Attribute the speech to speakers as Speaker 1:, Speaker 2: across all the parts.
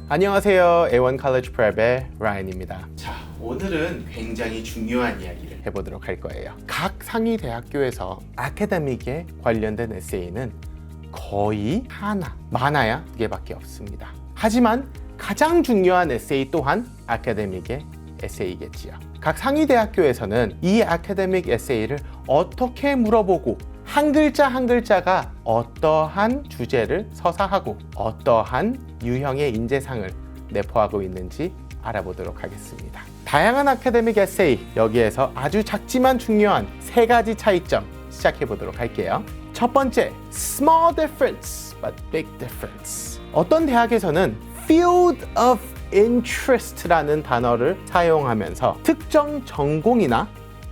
Speaker 1: 안녕하세요. A1 College Prep의 라이언입니다. 자, 오늘은 굉장히 중요한 이야기를 해보도록 할 거예요. 각 상위 대학교에서 아카데믹에 관련된 에세이는 거의 하나, 많아야 2개밖에 없습니다. 하지만 가장 중요한 에세이 또한 아카데믹의 에세이겠지요. 각 상위 대학교에서는 이 아카데믹 에세이를 어떻게 물어보고 한 글자 한 글자가 어떠한 주제를 서사하고 어떠한 유형의 인재상을 내포하고 있는지 알아보도록 하겠습니다. 다양한 아카데믹 에세이, 여기에서 아주 작지만 중요한 3가지 차이점 시작해 보도록 할게요. 첫 번째, small difference but big difference. 어떤 대학에서는 field of interest라는 단어를 사용하면서 특정 전공이나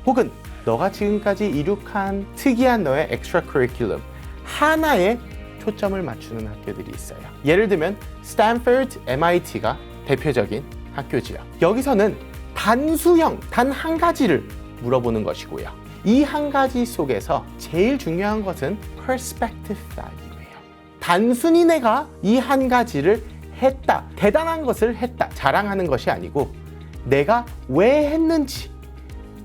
Speaker 1: 혹은 너가 지금까지 이룩한 특이한 너의 extracurriculum 하나에 초점을 맞추는 학교들이 있어요. 예를 들면 스탠퍼드, MIT가 대표적인 학교지요. 여기서는 단수형, 단 한 가지를 물어보는 것이고요. 이 한 가지 속에서 제일 중요한 것은 perspective value예요. 단순히 내가 이 한 가지를 했다, 대단한 것을 했다, 자랑하는 것이 아니고 내가 왜 했는지,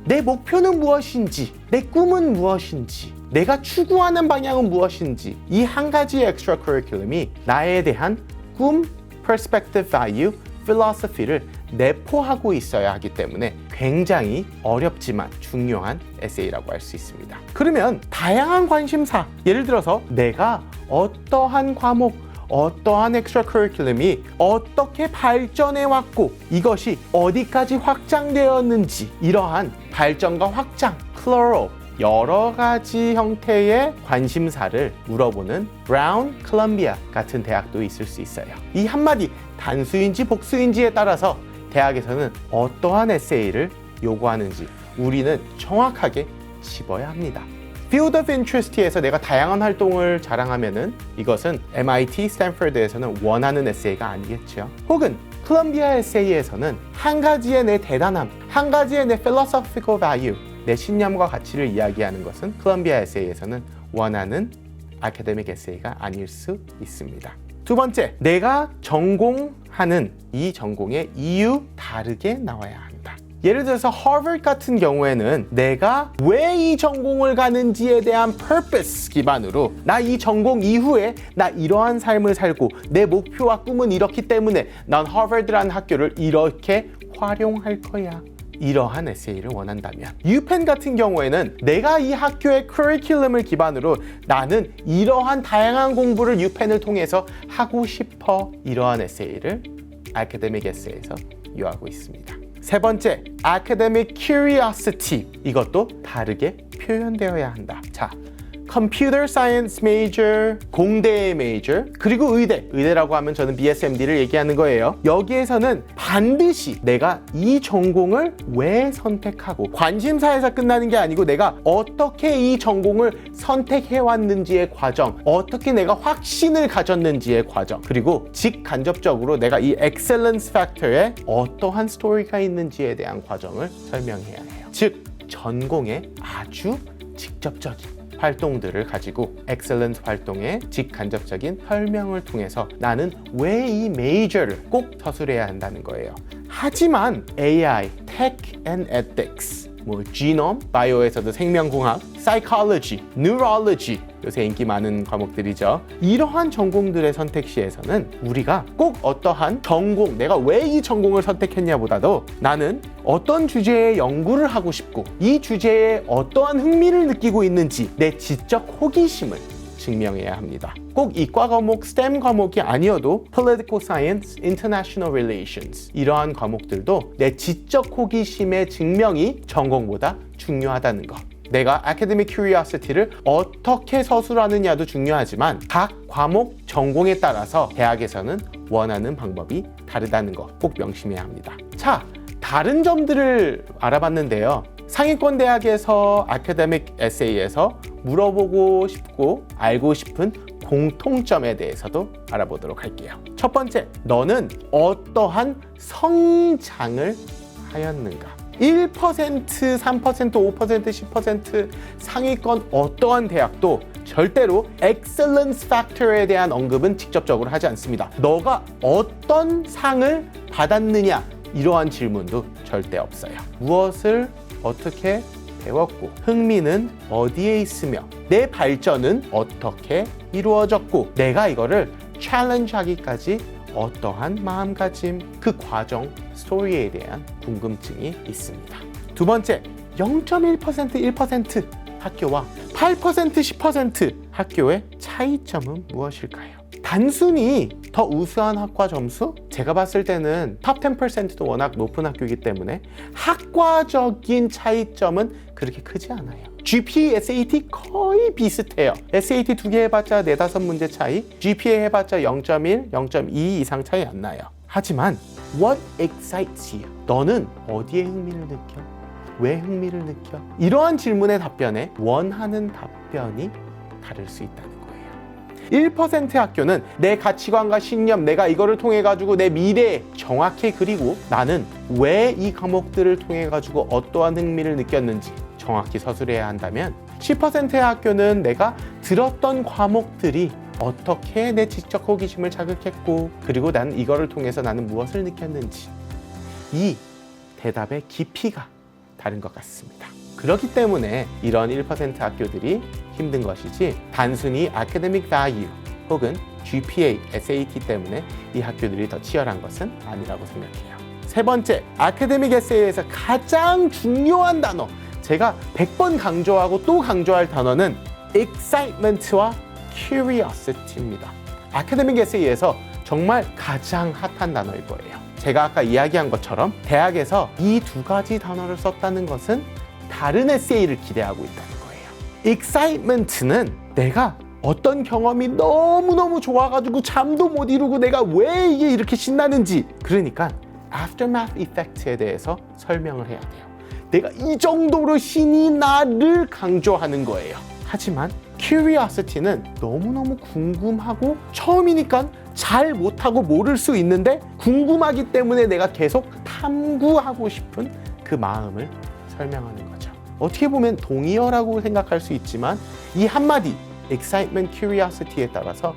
Speaker 1: 내 목표는 무엇인지, 내 꿈은 무엇인지, 내가 추구하는 방향은 무엇인지, 이 한 가지의 extracurriculum이 나에 대한 꿈, perspective value, philosophy를 내포하고 있어야 하기 때문에 굉장히 어렵지만 중요한 에세이라고 할 수 있습니다. 그러면 다양한 관심사, 예를 들어서 내가 어떠한 과목, 어떠한 extracurriculum이 어떻게 발전해 왔고 이것이 어디까지 확장되었는지, 이러한 발전과 확장, plural, 여러 가지 형태의 관심사를 물어보는 브라운, 콜롬비아 같은 대학도 있을 수 있어요. 이 한마디 단수인지 복수인지에 따라서 대학에서는 어떠한 에세이를 요구하는지 우리는 정확하게 짚어야 합니다. Field of Interest에서 내가 다양한 활동을 자랑하면은 이것은 MIT, 스탠퍼드에서는 원하는 에세이가 아니겠죠. 혹은 콜롬비아 에세이에서는 한 가지의 내 대단함, 한 가지의 내 philosophical value, 내 신념과 가치를 이야기하는 것은 콜롬비아 에세이에서는 원하는 아카데믹 에세이가 아닐 수 있습니다. 두 번째, 내가 전공하는 이 전공의 이유 다르게 나와야 한다. 예를 들어서 하버드 같은 경우에는 내가 왜 이 전공을 가는지에 대한 purpose 기반으로 나 이 전공 이후에 나 이러한 삶을 살고 내 목표와 꿈은 이렇기 때문에 난 하버드라는 학교를 이렇게 활용할 거야, 이러한 에세이를 원한다면, 유펜 같은 경우에는 내가 이 학교의 커리큘럼을 기반으로 나는 이러한 다양한 공부를 유펜을 통해서 하고 싶어, 이러한 에세이를 아카데믹 에세이에서 요하고 있습니다. 세 번째, academic curiosity. 이것도 다르게 표현되어야 한다. 자, computer science major, 공대의 major, 그리고 의대라고 하면 저는 BSMD를 얘기하는 거예요. 여기에서는 반드시 내가 이 전공을 왜 선택하고, 관심사에서 끝나는 게 아니고 내가 어떻게 이 전공을 선택해왔는지의 과정, 어떻게 내가 확신을 가졌는지의 과정, 그리고 직간접적으로 내가 이 excellence factor에 어떠한 스토리가 있는지에 대한 과정을 설명해야 해요. 즉, 전공의 아주 직접적인 활동들을 가지고 엑셀런스 활동의 직간접적인 설명을 통해서 나는 왜 이 메이저를 꼭 서술해야 한다는 거예요. 하지만 AI, Tech and Ethics, 지놈, 바이오에서도 생명공학, Psychology, Neurology, 요새 인기 많은 과목들이죠. 이러한 전공들의 선택 시에서는 우리가 꼭 어떠한 전공, 내가 왜 이 전공을 선택했냐보다도 나는 어떤 주제의 연구를 하고 싶고 이 주제에 어떠한 흥미를 느끼고 있는지 내 지적 호기심을 증명해야 합니다. 꼭 이과 과목, STEM 과목이 아니어도 Political Science, International Relations, 이러한 과목들도 내 지적 호기심의 증명이 전공보다 중요하다는 것. 내가 academic curiosity를 어떻게 서술하느냐도 중요하지만 각 과목 전공에 따라서 대학에서는 원하는 방법이 다르다는 거 꼭 명심해야 합니다. 자, 다른 점들을 알아봤는데요. 상위권 대학에서 아카데믹 에세이에서 물어보고 싶고 알고 싶은 공통점에 대해서도 알아보도록 할게요. 첫 번째, 너는 어떠한 성장을 하였는가? 1%, 3%, 5%, 10% 상위권 어떠한 대학도 절대로 excellence factor에 대한 언급은 직접적으로 하지 않습니다. 너가 어떤 상을 받았느냐 이러한 질문도 절대 없어요. 무엇을 어떻게 배웠고 흥미는 어디에 있으며 내 발전은 어떻게 이루어졌고 내가 이거를 챌린지 하기까지 어떠한 마음가짐, 그 과정, 스토리에 대한 궁금증이 있습니다. 두 번째, 0.1%, 1% 학교와 8%, 10% 학교의 차이점은 무엇일까요? 단순히 더 우수한 학과 점수? 제가 봤을 때는 탑 10%도 워낙 높은 학교이기 때문에 학과적인 차이점은 그렇게 크지 않아요. GPA, SAT 거의 비슷해요. SAT 2개 해봤자 4, 5문제 차이, GPA 해봤자 0.1, 0.2 이상 차이 안 나요. 하지만 What excites you? 너는 어디에 흥미를 느껴? 왜 흥미를 느껴? 이러한 질문의 답변에 원하는 답변이 다를 수 있다는 거예요. 1% 학교는 내 가치관과 신념, 내가 이거를 통해 가지고 내 미래에 정확히 그리고 나는 왜 이 과목들을 통해 가지고 어떠한 흥미를 느꼈는지 정확히 서술해야 한다면 10%의 학교는 내가 들었던 과목들이 어떻게 내 지적 호기심을 자극했고 그리고 난 이거를 통해서 나는 무엇을 느꼈는지 이 대답의 깊이가 다른 것 같습니다. 그렇기 때문에 이런 1% 학교들이 힘든 것이지 단순히 academic value 혹은 GPA, SAT 때문에 이 학교들이 더 치열한 것은 아니라고 생각해요. 세 번째, academic essay에서 가장 중요한 단어 제가 100번 강조하고 또 강조할 단어는 excitement와 curiosity입니다. academic essay에서 정말 가장 핫한 단어일 거예요. 제가 아까 이야기한 것처럼 대학에서 이 두 가지 단어를 썼다는 것은 다른 에세이를 기대하고 있다는 거예요. excitement는 내가 어떤 경험이 너무너무 좋아가지고 잠도 못 이루고 내가 왜 이게 이렇게 신나는지 그러니까 aftermath effect에 대해서 설명을 해야 돼요. 내가 이 정도로 신이 나를 강조하는 거예요. 하지만 curiosity는 너무너무 궁금하고 처음이니까 잘 못하고 모를 수 있는데 궁금하기 때문에 내가 계속 탐구하고 싶은 그 마음을 설명하는 거죠. 어떻게 보면 동의어라고 생각할 수 있지만 이 한마디 excitement, curiosity에 따라서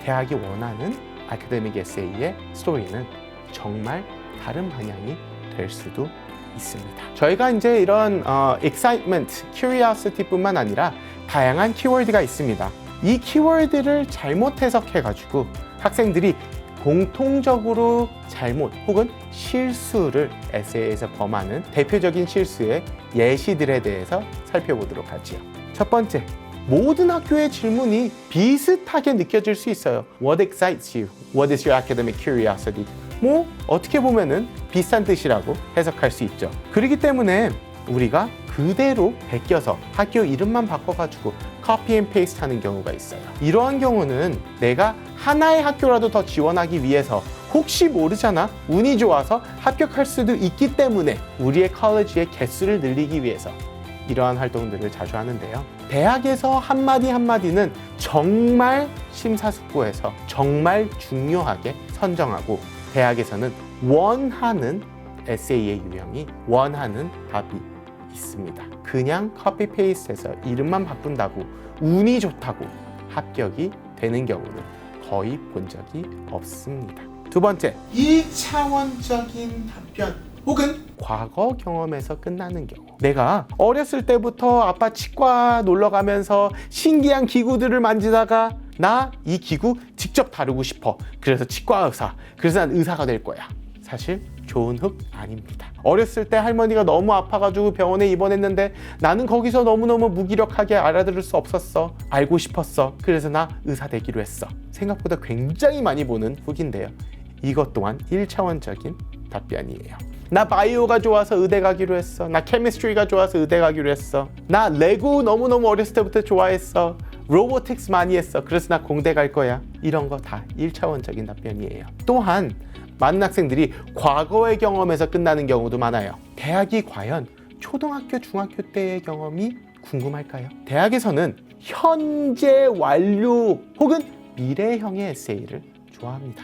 Speaker 1: 대학이 원하는 academic essay의 스토리는 정말 다른 방향이 될 수도 있습니다. 저희가 이제 이런 excitement, curiosity뿐만 아니라 다양한 키워드가 있습니다. 이 키워드를 잘못 해석해가지고 학생들이 공통적으로 잘못 혹은 실수를 에세이에서 범하는 대표적인 실수의 예시들에 대해서 살펴보도록 하지요. 첫 번째, 모든 학교의 질문이 비슷하게 느껴질 수 있어요. What excites you? What is your academic curiosity? 뭐 어떻게 보면은 비슷한 뜻이라고 해석할 수 있죠. 그렇기 때문에 우리가 그대로 베껴서 학교 이름만 바꿔가지고 copy and paste 하는 경우가 있어요. 이러한 경우는 내가 하나의 학교라도 더 지원하기 위해서 혹시 모르잖아 운이 좋아서 합격할 수도 있기 때문에 우리의 컬리지의 개수를 늘리기 위해서 이러한 활동들을 자주 하는데요. 대학에서 한마디 한마디는 정말 심사숙고해서 정말 중요하게 선정하고 대학에서는 원하는 에세이의 유형이 원하는 답이 있습니다. 그냥 커피 페이스트해서 이름만 바꾼다고 운이 좋다고 합격이 되는 경우는 거의 본 적이 없습니다. 두 번째, 1차원적인 답변 혹은 과거 경험에서 끝나는 경우. 내가 어렸을 때부터 아빠 치과 놀러 가면서 신기한 기구들을 만지다가 나 이 기구 직접 다루고 싶어. 그래서 치과 의사. 그래서 난 의사가 될 거야. 사실 좋은 흑 아닙니다. 어렸을 때 할머니가 너무 아파가지고 병원에 입원했는데 나는 거기서 너무너무 무기력하게 알아들을 수 없었어. 알고 싶었어. 그래서 나 의사 되기로 했어. 생각보다 굉장히 많이 보는 흑인데요. 이것 또한 1차원적인 답변이에요. 나 바이오가 좋아서 의대 가기로 했어. 나 케미스트리가 좋아서 의대 가기로 했어. 나 레고 너무너무 어렸을 때부터 좋아했어. 로보틱스 많이 했어. 그래서 나 공대 갈 거야. 이런 거 다 1차원적인 답변이에요. 또한 많은 학생들이 과거의 경험에서 끝나는 경우도 많아요. 대학이 과연 초등학교, 중학교 때의 경험이 궁금할까요? 대학에서는 현재 완료 혹은 미래형의 에세이를 좋아합니다.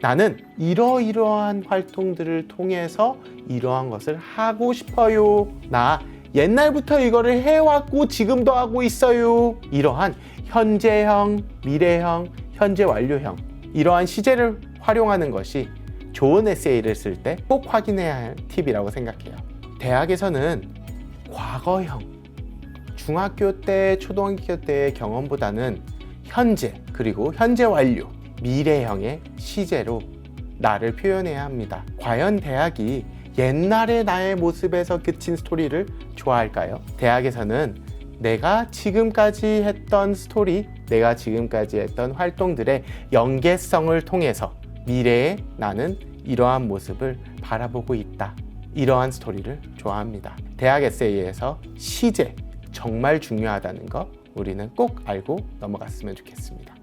Speaker 1: 나는 이러이러한 활동들을 통해서 이러한 것을 하고 싶어요. 나 옛날부터 이거를 해왔고 지금도 하고 있어요. 이러한 현재형, 미래형, 현재 완료형, 이러한 시제를 활용하는 것이 좋은 에세이를 쓸 때 꼭 확인해야 할 팁이라고 생각해요. 대학에서는 과거형, 중학교 때, 초등학교 때의 경험보다는 현재, 그리고 현재 완료, 미래형의 시제로 나를 표현해야 합니다. 과연 대학이 옛날의 나의 모습에서 그친 스토리를 좋아할까요? 대학에서는 내가 지금까지 했던 스토리, 내가 지금까지 했던 활동들의 연계성을 통해서 미래의 나는 이러한 모습을 바라보고 있다. 이러한 스토리를 좋아합니다. 대학 에세이에서 시제, 정말 중요하다는 거 우리는 꼭 알고 넘어갔으면 좋겠습니다.